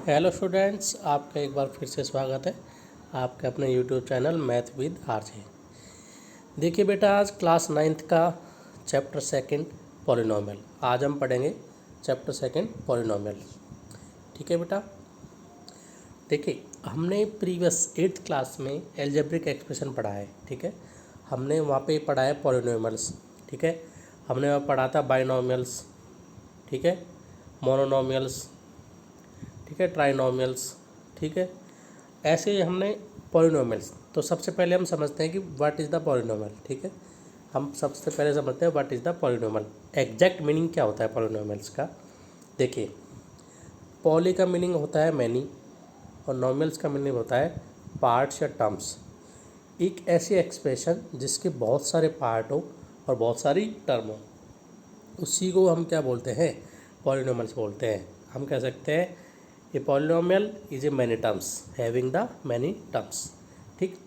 Hello students, आपका एक बार फिर से स्वागत है आपके अपने YouTube channel math with RJ. देखिए बेटा, आज क्लास 9th का चैप्टर सेकंड पॉलिनोमियल आज हम पढ़ेंगे। चैप्टर सेकंड पॉलिनोमियल, ठीक है बेटा। देखिए, हमने प्रीवियस 8th क्लास में एल्जेब्रिक एक्सप्रेशन पढ़ा है, ठीक है। हमने वहाँ पे पढ़ा है पॉलिनोमियल्स, ठीक है। हमने वहाँ पढ़ा था बाइनोमियल्स, ठीक है, मोनोनोमियल्स, ठीक है, ट्राइनोमियल्स, ठीक है। ऐसे ही हमने पॉलिनोमियल्स। तो सबसे पहले हम समझते हैं कि व्हाट इज़ द पॉलिनोमियल, ठीक है। हम सबसे पहले समझते हैं what is the polynomial. Exact meaning क्या होता है पॉलिनोमियल्स का। देखिए, पॉली का मीनिंग होता है मैनी और नोमियल्स का मीनिंग होता है पार्ट्स या टर्म्स। एक ऐसी एक्सप्रेशन जिसके बहुत सारे पार्ट हो और बहुत सारी टर्म हो, उसी को हम क्या बोलते हैं, पॉलिनोमियल्स बोलते हैं। हम कह सकते हैं a polynomial is a many terms having the many terms, ठीक।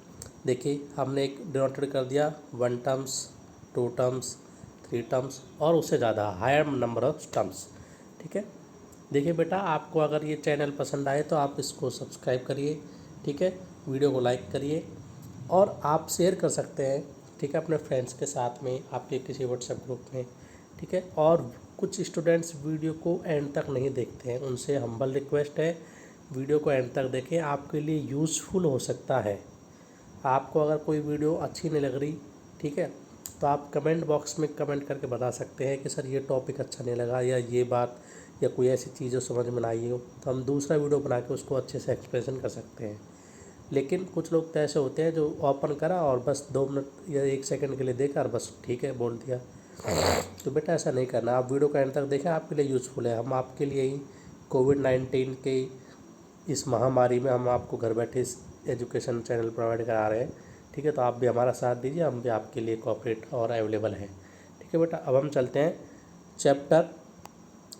देखिए, हमने एक डिनोटेड कर दिया 1 टर्म्स, 2 टर्म्स, 3 टर्म्स और उससे ज़्यादा हायर नंबर ऑफ टर्म्स, ठीक है। देखिए बेटा, आपको अगर ये चैनल पसंद आए तो आप इसको सब्सक्राइब करिए, ठीक है। वीडियो को लाइक करिए और आप शेयर कर सकते हैं, ठीक है, अपने फ्रेंड्स के साथ में, आपके किसी व्हाट्सएप ग्रुप में, ठीक है। और कुछ स्टूडेंट्स वीडियो को एंड तक नहीं देखते हैं, उनसे हम्बल रिक्वेस्ट है वीडियो को एंड तक देखें, आपके लिए यूज़फुल हो सकता है। आपको अगर कोई वीडियो अच्छी नहीं लग रही, ठीक है, तो आप कमेंट बॉक्स में कमेंट करके बता सकते हैं कि सर ये टॉपिक अच्छा नहीं लगा, या ये बात या कोई ऐसी चीज़ जो समझ में ना आई हो, तो हम दूसरा वीडियो बना के उसको अच्छे से एक्सप्लेन कर सकते हैं। लेकिन कुछ लोग तो ऐसे होते हैं जो ओपन करा और बस 2 मिनट या 1 सेकंड के लिए देखा और बस ठीक है बोल दिया। तो बेटा ऐसा नहीं करना, आप वीडियो का एंड तक देखें, आपके लिए यूज़फुल है। हम आपके लिए ही कोविड-19 के इस महामारी में हम आपको घर बैठे इस एजुकेशन चैनल प्रोवाइड करा रहे हैं, ठीक है। तो आप भी हमारा साथ दीजिए, हम भी आपके लिए कोऑपरेट और अवेलेबल हैं, ठीक है बेटा। अब हम चलते हैं चैप्टर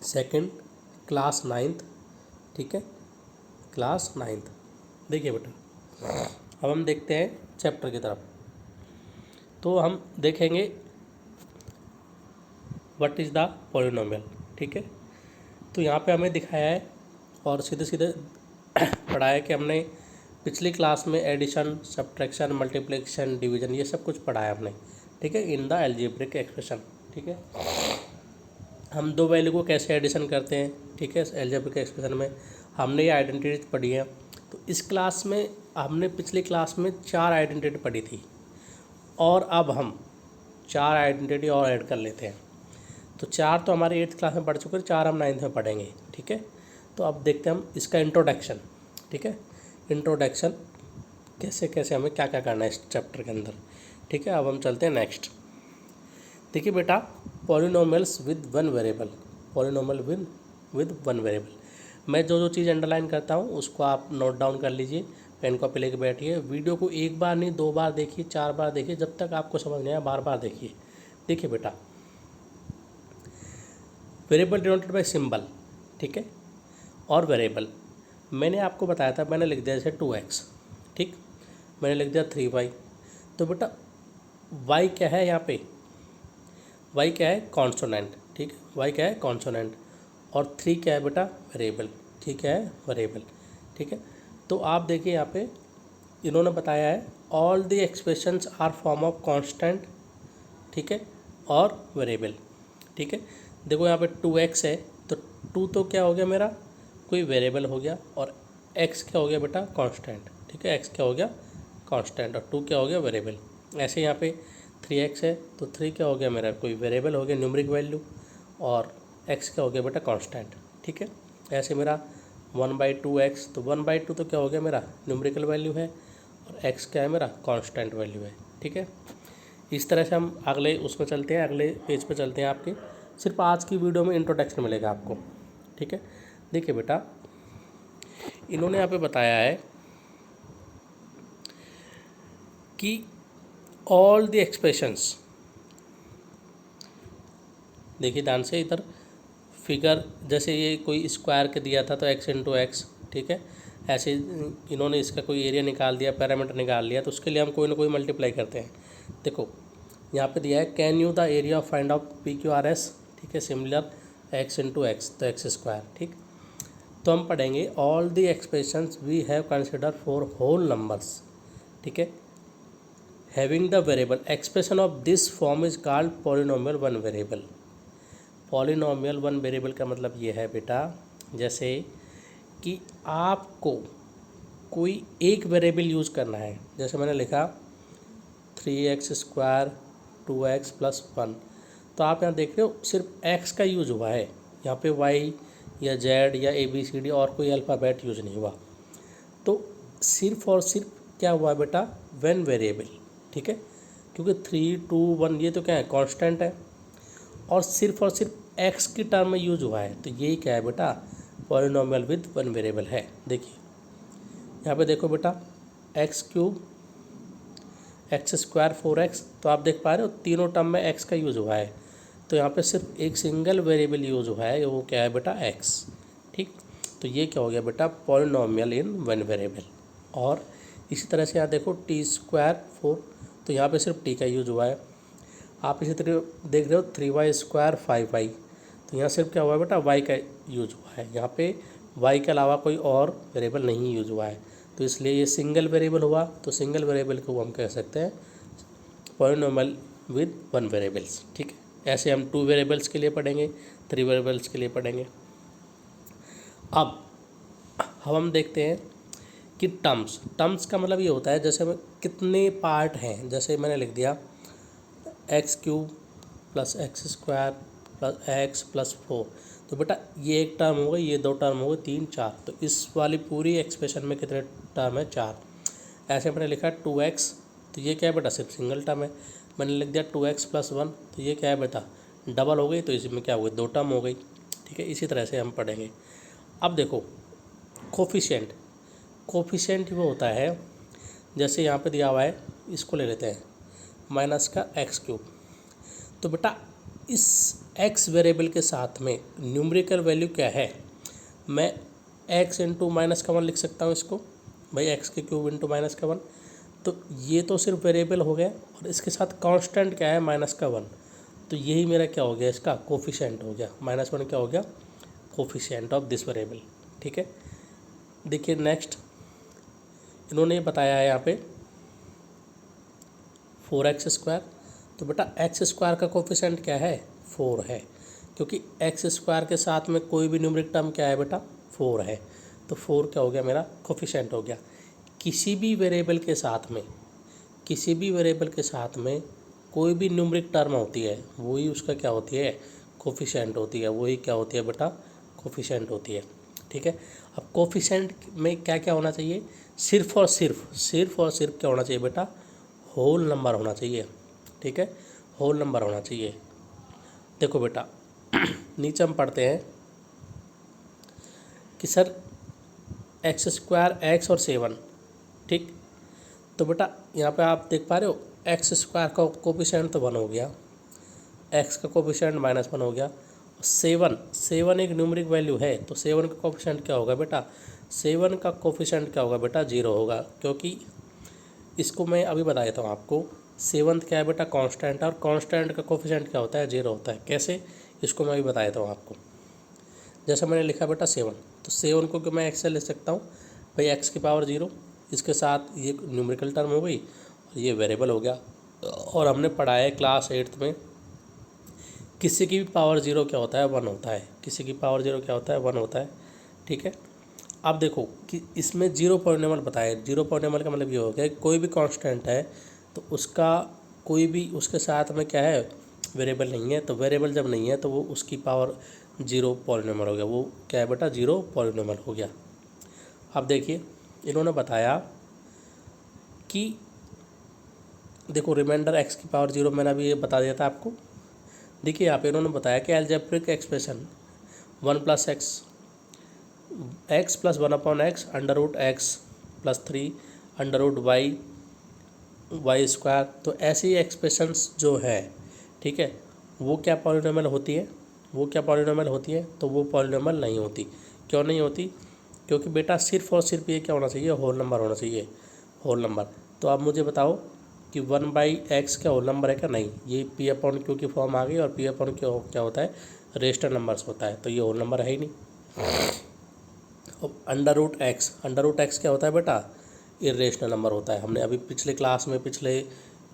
सेकंड क्लास 9th, ठीक है, क्लास 9th। देखिए बेटा, अब हम देखते हैं चैप्टर की तरफ। तो हम देखेंगे व्हाट इज़ द पॉलिनोमियल, ठीक है। तो यहाँ पे हमें दिखाया है और सीधे सीधे पढ़ाया कि हमने पिछली क्लास में एडिशन, सब्ट्रैक्शन, मल्टीप्लिकेशन, डिवीजन ये सब कुछ पढ़ाया हमने, ठीक है, इन द एल्जेब्रिक एक्सप्रेशन, ठीक है। हम दो वैल्यू को कैसे एडिशन करते हैं, ठीक है, एल्जेब्रिक एक्सप्रेशन में हमने ये आइडेंटिटी पढ़ी है। तो इस क्लास में हमने पिछली क्लास में 4 आइडेंटिटी पढ़ी थी और अब हम 4 आइडेंटिटी और ऐड कर लेते हैं। तो 4 तो हमारे 8th क्लास में पढ़ चुके हैं, 4 हम 9th में पढ़ेंगे, ठीक है। तो अब देखते हैं हम इसका इंट्रोडक्शन, ठीक है। इंट्रोडक्शन कैसे कैसे हमें क्या क्या करना है इस चैप्टर के अंदर, ठीक है। अब हम चलते हैं नेक्स्ट। देखिए बेटा, polynomials with 1 variable, polynomial with 1 variable. मैं जो जो चीज़ अंडरलाइन करता हूँ उसको आप नोट डाउन कर लीजिए, पेन कॉपी लेके बैठिए। वीडियो को एक बार नहीं 2 बार देखिए, 4 बार देखिए, जब तक आपको समझ नहीं आए बार बार देखिए। देखिए बेटा, वेरिएबल डिनोटेड बाय सिंबल, ठीक है, और वेरिएबल मैंने आपको बताया था, मैंने लिख दिया जैसे 2x, ठीक, मैंने लिख दिया 3y। तो बेटा y क्या है यहाँ पे, y क्या है, कॉन्सोनेंट, ठीक है, y क्या है, कॉन्सोनेंट, और 3 क्या है बेटा, वेरिएबल, ठीक है, वेरिएबल, ठीक है। तो आप देखिए यहाँ पे इन्होंने बताया है all the expressions are form of constant, ठीक है, और वेरिएबल, ठीक है। देखो यहाँ पे 2x है, तो 2 तो क्या हो गया मेरा, कोई वेरिएबल हो गया, और x क्या हो गया बेटा, कांस्टेंट, ठीक है, x क्या हो गया, कांस्टेंट, और 2 क्या हो गया, वेरिएबल। ऐसे यहाँ पे 3x है, तो 3 क्या हो गया मेरा, कोई वेरिएबल हो गया, न्यूमरिक वैल्यू, और x क्या हो गया बेटा, कांस्टेंट, ठीक है। ऐसे मेरा 1/2x, तो 1/2 तो क्या हो गया मेरा, न्यूमरिकल वैल्यू है, और x क्या है मेरा, कांस्टेंट वैल्यू है, ठीक है। इस तरह से हम अगले उसमें चलते हैं, अगले पेज पे चलते हैं। आपके सिर्फ आज की वीडियो में इंट्रोडक्शन मिलेगा आपको, ठीक है। देखिए बेटा, इन्होंने यहाँ पे बताया है कि ऑल द एक्सप्रेशंस, देखिए ध्यान से, इधर फिगर जैसे ये कोई स्क्वायर के दिया था तो x इंटू एक्स, ठीक है। ऐसे इन्होंने इसका कोई एरिया निकाल दिया, पैरामीटर निकाल लिया, तो उसके लिए हम कोई ना कोई मल्टीप्लाई करते हैं। देखो यहाँ पे दिया है can you the area of find out PQRS, ठीक है, सिमिलर x इंटू एक्स, तो एक्स स्क्वायर, ठीक। तो हम पढ़ेंगे all the expressions we have consider for whole numbers, ठीक है, having the variable expression of this form is called polynomial one variable. Polynomial one variable का मतलब ये है बेटा, जैसे कि आपको कोई एक वेरिएबल यूज़ करना है, जैसे मैंने लिखा 3x² 2x + 1, तो आप यहाँ देख रहे हो सिर्फ x का यूज़ हुआ है, यहाँ पे y या z या ABCD और कोई अल्फ़ाबेट यूज़ नहीं हुआ। तो सिर्फ और सिर्फ क्या हुआ बेटा, वन वेरिएबल, ठीक है, क्योंकि 3 2 1 ये तो क्या है, कांस्टेंट है, और सिर्फ x की टर्म में यूज हुआ है, तो यही क्या है बेटा, पॉलिनोमियल विद वन वेरिएबल है। देखिए यहाँ पे देखो बेटा, x³ x² 4x, तो आप देख पा रहे हो तीनों टर्म में x का यूज़ हुआ है, तो यहाँ पे सिर्फ एक सिंगल वेरिएबल यूज़ हुआ है, वो क्या है बेटा, x, ठीक। तो ये क्या हो गया बेटा, पॉलिनोमियल इन वन वेरिएबल। और इसी तरह से यहाँ देखो t² 4, तो यहाँ पे सिर्फ t का यूज़ हुआ है। आप इसी तरह देख रहे हो 3y² 5y, तो यहाँ सिर्फ क्या हुआ है बेटा, y का यूज़ हुआ है, यहाँ पे y के अलावा कोई और वेरिएबल नहीं यूज़ हुआ है, तो इसलिए ये सिंगल वेरिएबल हुआ। तो सिंगल वेरिएबल को हम कह सकते हैं पॉलिनोमियल विद वन वेरिएबल्स, ठीक है। ऐसे हम 2 वेरिएबल्स के लिए पढ़ेंगे, 3 वेरिएबल्स के लिए पढ़ेंगे। अब हम देखते हैं कि टर्म्स का मतलब ये होता है, जैसे कितने पार्ट हैं, जैसे मैंने लिख दिया x³ + x² + x + 4, तो बेटा ये एक टर्म हो गई, ये 2 टर्म हो गए, 3 4, तो इस वाली पूरी एक्सप्रेशन में कितने टर्म है, 4। ऐसे मैंने लिखा 2x, तो ये क्या है बेटा, सिर्फ सिंगल टर्म है। मैंने लिख दिया 2x + 1, तो ये क्या है बेटा, डबल हो गई, तो इसमें क्या हो गई, 2 टर्म हो गई, ठीक है। इसी तरह से हम पढ़ेंगे। अब देखो कोफिशिएंट वो होता है, जैसे यहाँ पे दिया हुआ है, इसको ले लेते हैं -x³, तो बेटा इस x वेरिएबल के साथ में न्यूमेरिकल वैल्यू क्या है, मैं x × -1 लिख सकता हूँ इसको, भाई x³ × -1, तो ये तो सिर्फ वेरिएबल हो गया, और इसके साथ कांस्टेंट क्या है, -1, तो यही मेरा क्या हो गया, इसका कोफिशिएंट हो गया। -1 क्या हो गया, कोफिशिएंट ऑफ दिस वेरिएबल, ठीक है। देखिए नेक्स्ट इन्होंने बताया है यहाँ पे 4x², तो बेटा x² का कोफिशिएंट क्या है, 4 है, क्योंकि x² के साथ में कोई भी न्यूमेरिक टर्म क्या है बेटा, 4 है, तो 4 क्या हो गया, मेरा कोफिशिएंट हो गया। किसी भी वेरिएबल के साथ में कोई भी न्यूमेरिक टर्म होती है, वही उसका क्या होती है, कोफिशिएंट होती है, वही क्या होती है बेटा, कोफिशिएंट होती है, ठीक है। अब कोफिशिएंट में क्या क्या होना चाहिए, सिर्फ और सिर्फ क्या होना चाहिए बेटा, होल नंबर होना चाहिए, ठीक है, होल नंबर होना चाहिए। देखो बेटा नीचे हम पढ़ते हैं कि सर x² x और 7, ठीक, तो बेटा यहाँ पे आप देख पा रहे हो x² का कोफिशिएंट तो 1 हो गया, x का कोफिशिएंट -1 हो गया, 7 एक न्यूमेरिक वैल्यू है, तो 7 का कोफिशिएंट क्या होगा बेटा, 7 का कोफिशिएंट क्या होगा बेटा, 0 होगा, क्योंकि इसको मैं अभी बता देता हूँ आपको। 7 क्या है बेटा, कांस्टेंट है, और कांस्टेंट का कोफिशिएंट क्या होता है, 0 होता है। कैसे, इसको मैं अभी बता देता हूँ आपको। जैसे मैंने लिखा बेटा 7, तो 7 को मैं x से लिख सकता हूँ, भाई x⁻0, इसके साथ ये न्यूमेरिकल टर्म हो गई और ये वेरिएबल हो गया। और हमने पढ़ा है क्लास 8th में, किसी की भी पावर 0 क्या होता है, 1 होता है, किसी की पावर 0 क्या होता है, 1 होता है, ठीक है। अब देखो कि इसमें 0 पॉलिनोमियल बताया, 0 पॉलिनोमियल का मतलब ये हो गया कोई भी कांस्टेंट है तो उसका कोई भी उसके साथ में क्या है, वेरिएबल नहीं है, तो वेरिएबल जब नहीं है तो वो उसकी पावर 0 पॉलिनोमियल हो गया, वो क्या है बेटा, 0 पॉलिनोमियल हो गया। अब देखिए इन्होंने बताया कि देखो रिमाइंडर x⁻0 मैंने अभी ये बता दिया था आपको। देखिए यहाँ पे इन्होंने बताया कि algebraic expression 1 + x + 1/x √x + 3 √y², तो ऐसी एक्सप्रेशंस जो है, ठीक है, वो क्या पॉलिनोमियल होती है, तो वो पॉलिनोमियल नहीं होती। क्यों नहीं होती, क्योंकि बेटा सिर्फ और सिर्फ ये क्या होना चाहिए, होल नंबर होना चाहिए, होल नंबर। तो आप मुझे बताओ कि 1/x क्या होल नंबर है क्या, नहीं, ये p/q की फॉर्म आ गई, और p/q क्या होता है, रेशनल नंबर्स होता है, तो ये होल नंबर है ही नहीं। अब अंडर रूट एक्स क्या होता है बेटा, इर्रेशनल नंबर होता है। हमने अभी पिछले क्लास में, पिछले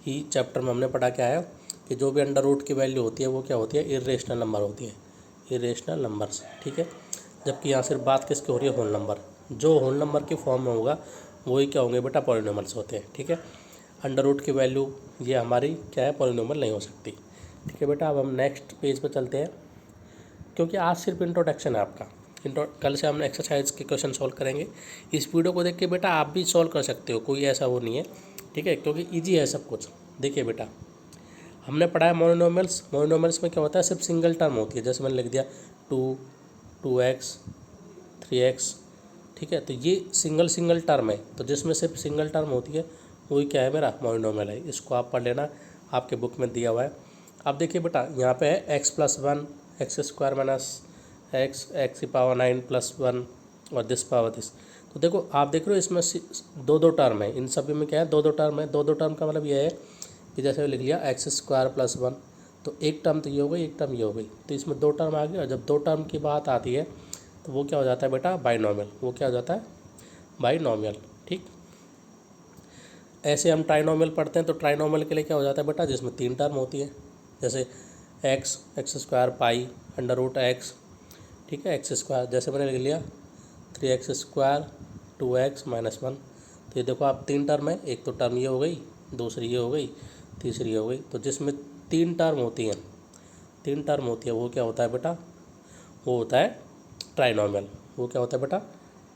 ही चैप्टर में हमने पढ़ा क्या है कि जो भी अंडर रूट की वैल्यू होती है वो क्या होती है, इर्रेशनल नंबर होती है, इर्रेशनल नंबर्स, ठीक है। जबकि यहाँ सिर्फ बात किसकी हो रही है, होल नंबर। जो होल नंबर के फॉर्म में होगा वही क्या होंगे बेटा, पॉलिनोमियल्स होते हैं, ठीक है। अंडर रूट की वैल्यू ये हमारी क्या है, पॉलिनोमियल नहीं हो सकती, ठीक है बेटा। अब हम नेक्स्ट पेज पर चलते हैं, क्योंकि आज सिर्फ इंट्रोडक्शन है आपका। कल से हम एक्सरसाइज के क्वेश्चन सॉल्व करेंगे। इस वीडियो को देख के बेटा आप भी सॉल्व कर सकते हो, कोई ऐसा वो नहीं है, ठीक है, क्योंकि ईजी है सब कुछ। देखिए बेटा, हमने पढ़ा है मोनोनोमियल्स। मोनोनोमियल्स में क्या होता है, सिर्फ सिंगल टर्म होती है। जैसे मैंने लिख दिया 2x 3x, ठीक है। तो ये सिंगल टर्म है, तो जिसमें सिर्फ सिंगल टर्म होती है वही क्या है, मेरा मोनोनोमियल है। इसको आप पढ़ लेना, आपके बुक में दिया हुआ है। अब देखिए बेटा, यहाँ पे है x+1 x² - x की पावर 9 + 1 और दिस पावर दिस। तो देखो आप देख रहे हो इसमें दो टर्म है, इन सभी में क्या है, दो टर्म है। दो टर्म का मतलब ये है कि जैसे लिख लिया x² + 1, तो एक टर्म तो ये हो गई, एक टर्म ये हो गई, तो इसमें दो टर्म आ गई। और जब दो टर्म की बात आती है तो वो क्या हो जाता है बेटा, बाइनोमियल। वो क्या हो जाता है, बाइनोमियल, ठीक। ऐसे हम ट्राइनोमियल पढ़ते हैं, तो ट्राइनोमियल के लिए क्या हो जाता है बेटा, जिसमें तीन टर्म होती है। जैसे x² पाई √x, ठीक है, x²। जैसे मैंने लिख लिया 3x² 2x - 1। तो ये देखो आप, तीन टर्म है, एक तो टर्म ये हो गई, दूसरी ये हो गई, तीसरी ये हो गई। तो जिसमें तीन टर्म होती हैं, वो क्या होता है बेटा, वो होता है ट्राइनोमियल। वो क्या होता है बेटा,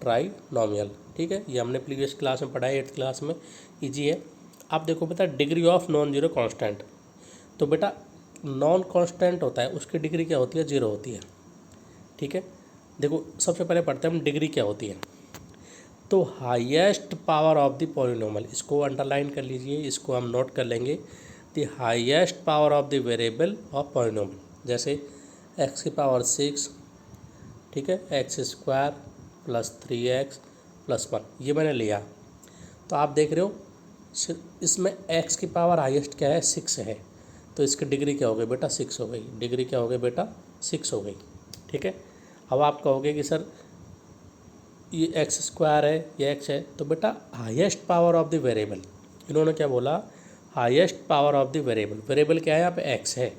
ट्राइनोमियल, ठीक है। ये हमने प्रीवियस क्लास में पढ़ा है, 8th क्लास में, ईजी है। आप देखो बेटा, degree of non zero constant. तो बेटा नॉन कांस्टेंट होता है, उसकी डिग्री क्या होती है, 0 होती है, ठीक है। देखो सबसे पहले पढ़ते हैं हम डिग्री क्या होती है। तो highest power of the polynomial, इसको अंडरलाइन कर लीजिए, इसको हम नोट कर लेंगे। The highest power of the variable of polynomial, जैसे x⁻⁶, ठीक है, x² + 3x + 1, ये मैंने लिया। तो आप देख रहे हो इसमें x की पावर हाईएस्ट क्या है, 6 है। तो इसकी डिग्री क्या हो गई बेटा, 6 हो गई। डिग्री क्या हो गई बेटा, 6 हो गई, ठीक है। अब आप कहोगे कि सर ये x² है, ये x है, तो बेटा highest power of the variable, इन्होंने क्या बोला, highest power of the variable. Variable क्या है यहाँ पे, x है।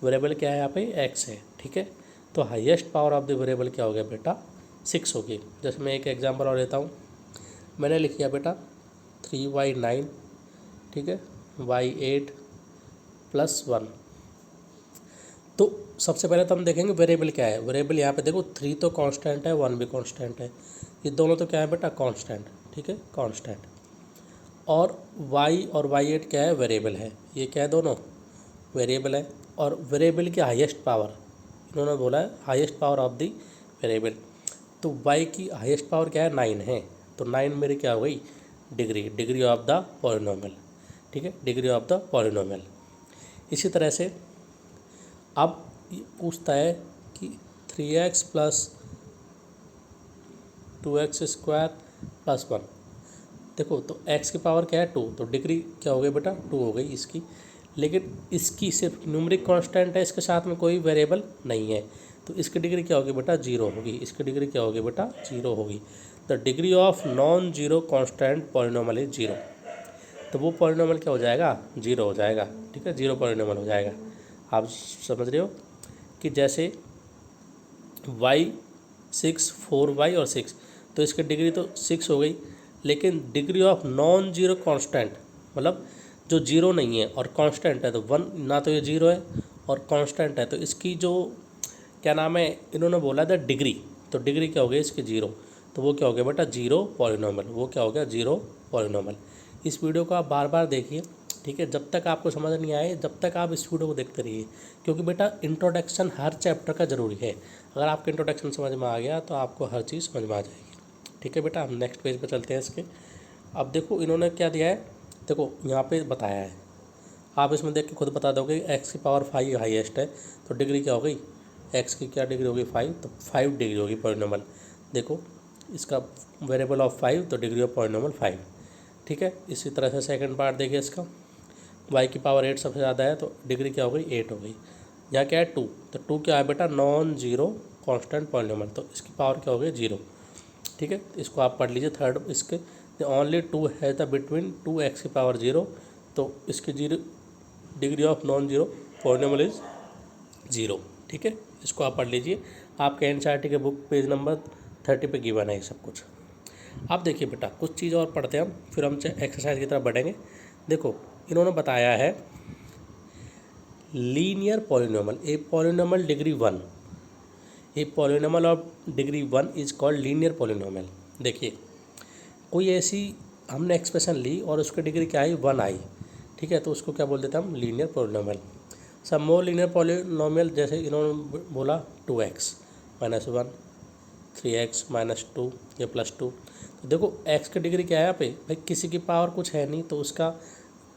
वेरिएबल क्या है यहाँ पे, x है, ठीक है। तो highest power of the variable क्या हो गया बेटा, 6 होगी। जैसे मैं एक एग्जांपल और लेता हूँ, मैंने लिख दिया बेटा 3y9, ठीक है, y8 + 1। तो सबसे पहले तो हम देखेंगे वेरिएबल क्या है। वेरिएबल यहाँ पे देखो 3 तो कांस्टेंट है, 1 भी कांस्टेंट है, ये दोनों तो क्या है बेटा, कांस्टेंट, ठीक है, कांस्टेंट। और y और y8 क्या है, वेरिएबल है। ये क्या है, दोनों वेरिएबल है। और वेरिएबल की हाईएस्ट पावर, इन्होंने बोला है highest power of the variable. तो y की हाईएस्ट पावर क्या है, 9 है। तो 9 मेरी क्या हो गई, डिग्री ऑफ द पॉलिनोमियल, ठीक है, डिग्री ऑफ द पॉलिनोमियल। इसी तरह से अब ये पूछता है कि 3x + 2x² + 1। देखो तो x की पावर क्या है, 2, तो डिग्री क्या हो गई बेटा, 2 हो गई इसकी। लेकिन इसकी सिर्फ न्यूमरिक कांस्टेंट है, इसके साथ में कोई वेरिएबल नहीं है, तो इसकी डिग्री क्या होगी बेटा, 0 होगी। इसकी डिग्री क्या होगी बेटा, 0 होगी। The degree of non zero constant polynomial is 0। तो वो पॉलिनोमियल क्या हो जाएगा, 0 हो जाएगा, ठीक है, 0 पॉलिनोमियल हो जाएगा। आप समझ रहे हो कि जैसे y6 4y और 6, तो इसकी डिग्री तो 6 हो गई। लेकिन degree of non zero constant, मतलब जो 0 नहीं है और कांस्टेंट है, तो 1 ना, तो ये 0 है और कांस्टेंट है, तो इसकी जो क्या नाम है, इन्होंने बोला था डिग्री, तो डिग्री क्या हो गई इसकी, 0। तो वो क्या हो गया बेटा, 0 पॉलिनोमियल। वो क्या हो गया, 0 पॉलिनोमियल। इस वीडियो को आप बार बार देखिए, ठीक है, जब तक आपको समझ नहीं आए जब तक आप इस वीडियो को देखते रहिए, क्योंकि बेटा इंट्रोडक्शन हर चैप्टर का ज़रूरी है। अगर आपका इंट्रोडक्शन समझ में आ गया तो आपको हर चीज़ समझ में आ जाएगी, ठीक है बेटा। हम नेक्स्ट पेज पर चलते हैं इसके। अब देखो इन्होंने क्या दिया है, देखो यहाँ पे बताया है, आप इसमें देख के खुद बता दोगे। x की पावर 5 हाईएस्ट है, तो डिग्री क्या हो गई, x की क्या डिग्री होगी, 5, तो 5 डिग्री होगी पॉलिनोमियल। देखो इसका वेरिएबल ऑफ 5, तो डिग्री ऑफ पॉलिनोमियल 5, ठीक है। इसी तरह से सेकंड पार्ट देखिए इसका, y की पावर 8 सबसे ज़्यादा है, तो डिग्री क्या हो गई, 8 हो गई। यहाँ क्या है, 2, तो 2 क्या है बेटा, नॉन जीरो कांस्टेंट पॉलिनोमियल, तो इसकी पावर क्या हो गई, 0। ठीक है, इसको आप पढ़ लीजिए थर्ड इसके, द ओनली टू है द बिटवीन 2x की पावर 0, तो इसकी zero degree of non zero polynomial is 0। ठीक है, इसको आप पढ़ लीजिए, आपके एनसीईआरटी के बुक पेज नंबर 30 पे गिवन है ये सब कुछ। अब देखिए बेटा कुछ चीज़ और पढ़ते हैं हम, फिर हम एक्सरसाइज की तरफ बढ़ेंगे। देखो इन्होंने बताया है linear polynomial, a polynomial degree 1, a polynomial of degree 1 is called linear polynomial. देखिए कोई ऐसी हमने एक्सप्रेशन ली और उसकी डिग्री क्या आई 1 आई, ठीक है, तो उसको क्या बोल देते हैं हम लीनियर पॉलिनोमियल। सब मोर लीनियर पॉलिनोमियल जैसे इन्होंने बोला 2x माइनस 1, 3x माइनस 2 या प्लस 2, तो देखो x की डिग्री क्या है यहाँ पे भाई, किसी की पावर कुछ है नहीं तो उसका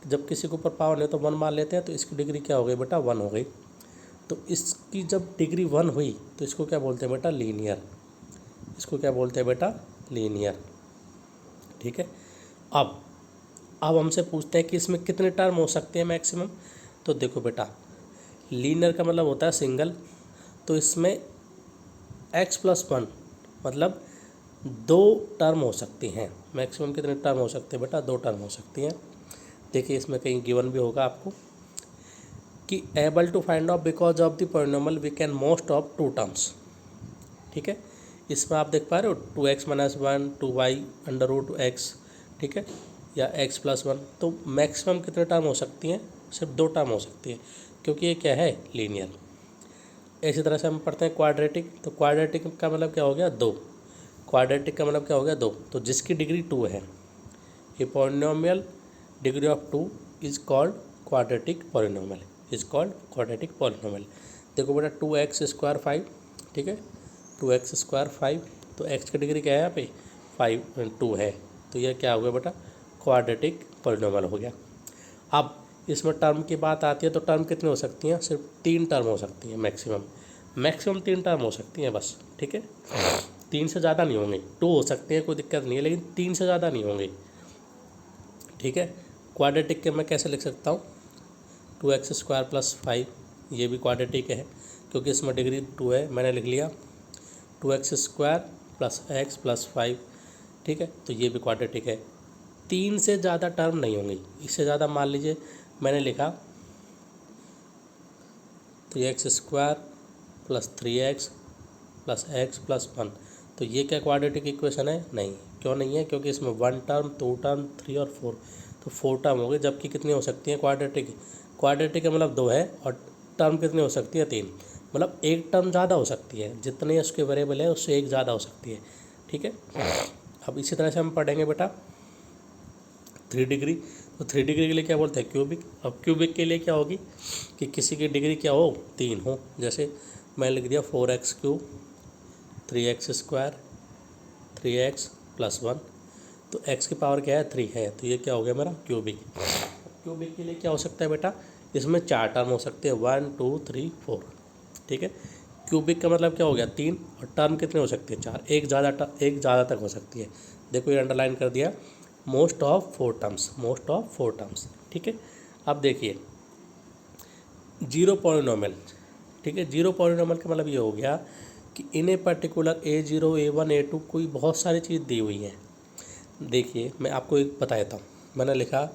जब किसी के ऊपर पावर नहीं तो 1 मान लेते हैं, तो इसकी डिग्री क्या हो गई बेटा 1 हो गई। तो इसकी जब डिग्री 1 हुई तो इसको क्या बोलते हैं बेटा लीनियर, इसको क्या बोलते हैं बेटा लीनियर। ठीक है, अब हमसे पूछते हैं कि इसमें कितने टर्म हो सकते हैं मैक्सिमम। तो देखो बेटा लीनियर का मतलब होता है सिंगल, तो इसमें x+1 मतलब 2 टर्म हो सकती हैं। मैक्सिमम कितने टर्म हो सकते हैं बेटा 2 टर्म हो सकती हैं। देखिए इसमें कहीं गिवन भी होगा आपको कि able to find out because of the polynomial we can most of 2 terms. ठीक है, इसमें आप देख पा रहे हो 2x minus 1 2y under root x, ठीक है, या x+1, तो मैक्सिमम कितने टर्म हो सकती हैं, सिर्फ 2 टर्म हो सकती है क्योंकि ये क्या है लीनियर। इसी तरह से हम पढ़ते हैं क्वाड्रेटिक, तो क्वाड्रेटिक का मतलब क्या हो गया 2, क्वाड्रेटिक का मतलब क्या हो गया 2, तो जिसकी डिग्री 2 है, a polynomial degree of 2 is called quadratic polynomial, is called quadratic polynomial. देखो बेटा 2x² 5, ठीक है, 2x² 5, तो x की डिग्री क्या है यहाँ पे 2 है, तो यह क्या हो गया बेटा क्वाड्रेटिक पॉलिनोमियल हो गया। अब इसमें टर्म की बात आती है तो टर्म कितनी हो सकती हैं, सिर्फ 3 टर्म हो सकती हैं मैक्सिमम 3 टर्म हो सकती हैं बस। ठीक है, 3 से ज़्यादा नहीं होंगे, 2 हो सकते हैं कोई दिक्कत नहीं है, लेकिन 3 से ज़्यादा नहीं होंगे। ठीक है, क्वाड्रेटिक के मैं कैसे लिख सकता हूँ 2x² + 5, ये भी क्वाड्रेटिक है क्योंकि इसमें डिग्री 2 है, मैंने लिख लिया 2x² + x + 5, ठीक है, तो ये भी क्वाड्रेटिक है। 3 से ज़्यादा टर्म नहीं होंगी, इससे ज़्यादा मान लीजिए मैंने लिखा 3x² + 3x + x + 1, तो ये क्या क्वाड्रेटिक इक्वेशन है, नहीं, क्यों नहीं है, क्योंकि इसमें 1 टर्म 2 टर्म 3 और 4, तो 4 टर्म हो गए, जबकि कितनी हो सकती है क्वाड्रेटिक का मतलब 2 है और टर्म कितनी हो सकती है 3, मतलब एक टर्म ज़्यादा हो सकती है, जितने उसके वेरिएबल है उससे एक ज़्यादा हो सकती है। ठीक है, अब इसी तरह से हम पढ़ेंगे बेटा 3 डिग्री, तो 3 डिग्री के लिए क्या बोलते हैं क्यूबिक। अब क्यूबिक के लिए क्या होगी कि किसी की डिग्री क्या हो 3 हो, जैसे मैं लिख दिया 4x³ 3x² 3x + 1, तो x की पावर क्या है 3 है, तो ये क्या हो गया मेरा क्यूबिक। क्यूबिक के लिए क्या हो सकता है बेटा, इसमें 4 टर्म हो सकते हैं 1 2 3 4। ठीक है, क्यूबिक का मतलब क्या हो गया 3, और टर्म कितने हो सकते हैं 4, एक ज़्यादा तक हो सकती है। देखो ये अंडरलाइन कर दिया मोस्ट ऑफ 4 टर्म्स। ठीक है, अब देखिए जीरो पॉलिनोमियल। ठीक है, जीरो पॉलिनोमियल का मतलब ये हो गया कि इन a particular A0 A1 A2 कोई बहुत सारी चीज़ दी हुई हैं। देखिए मैं आपको एक बता देता हूँ, मैंने लिखा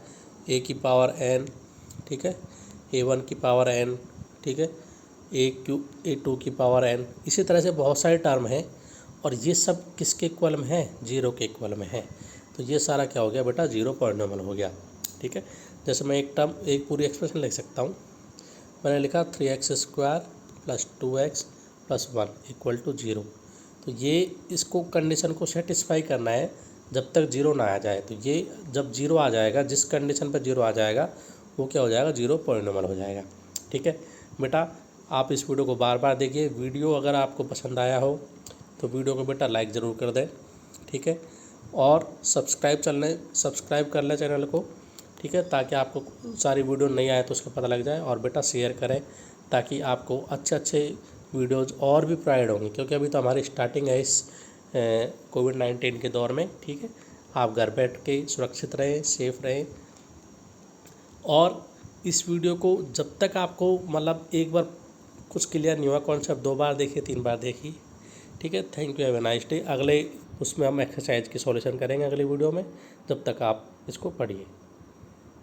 a की पावर n, ठीक है, A1 की पावर n, ठीक है, A2 की पावर n, इसी तरह से बहुत सारे टर्म हैं और ये सब किसके इक्वल में है, 0 के इक्वल में है, तो ये सारा क्या हो गया बेटा जीरो पॉलिनोमियल हो गया। ठीक है, जैसे मैं एक पूरी एक्सप्रेशन लिख सकता हूँ, मैंने लिखा 3x² + 2x + 1 = 0, तो ये इसको कंडीशन को सेटिस्फाई करना है जब तक 0 ना आ जाए, तो ये जब 0 आ जाएगा, जिस कंडीशन पर 0 आ जाएगा वो क्या हो जाएगा जीरो पॉलिनोमियल हो जाएगा। ठीक है बेटा, आप इस वीडियो को बार बार देखिए, वीडियो अगर आपको पसंद आया हो तो वीडियो को बेटा लाइक ज़रूर कर दें। ठीक है, और सब्सक्राइब कर लें चैनल को, ठीक है, ताकि आपको सारी वीडियो नहीं आए तो उसका पता लग जाए, और बेटा शेयर करें ताकि आपको अच्छे वीडियोज़ और भी प्रोवाइड होंगे, क्योंकि अभी तो हमारी स्टार्टिंग है इस कोविड-19 के दौर में। ठीक है, आप घर बैठ के सुरक्षित रहें, सेफ रहें, और इस वीडियो को जब तक आपको मतलब एक बार कुछ क्लियर नहीं हुआ कॉन्सेप्ट 2 बार देखिए 3 बार देखिए। ठीक है, thank you, have a nice day. अगले उसमें हम एक्सरसाइज की सॉल्यूशन करेंगे अगली वीडियो में। जब तक आप इसको पढ़िए।